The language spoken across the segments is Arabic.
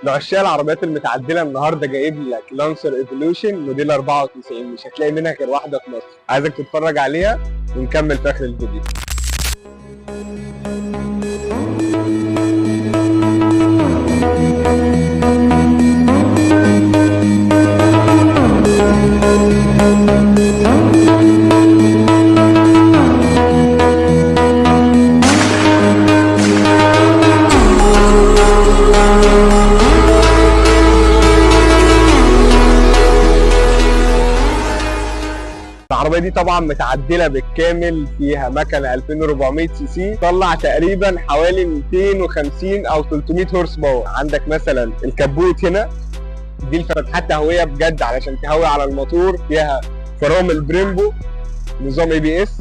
لعشاق العربيات المتعدله النهارده جايب لك لانسر ايفولوشن موديل 94، مش هتلاقي منها غير واحده في مصر. عايزك تتفرج عليها ونكمل في اخر الفيديو. العربية دي طبعا متعدلة بالكامل، فيها مكنة 2400 سي سي، طلع تقريبا حوالي 250 او 300 هورس باور. عندك مثلا الكبوت هنا، دي الفتحات تهوية بجد علشان تهوي على الموتور، فيها فرامل بريمبو، نظام اي بي اس.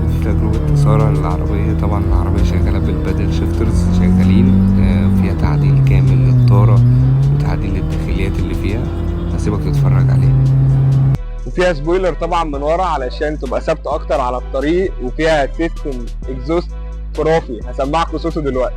دي تجربة إثارة للعربية. طبعا العربية شغالة بالبادل شيفترز، شغالين فيها تعديل كامل للطارة وتعديل للداخليات اللي فيها. هسيبك تتفرج عليها. وفيها سبويلر طبعا من ورا علشان تبقى ثابته اكتر على الطريق، وفيها سيستم اكزوست خرافي هسمعكم صوته دلوقتي.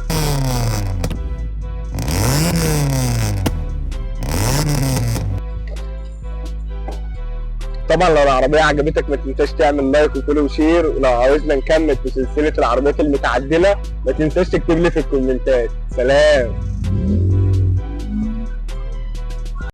طبعا لو العربيه عجبتك ما تنساش تعمل لايك وفولو وشير، ولو عاوزنا نكمل في سلسله العربيات المتعدله ما تنساش تكتب لي في الكومنتات. سلام.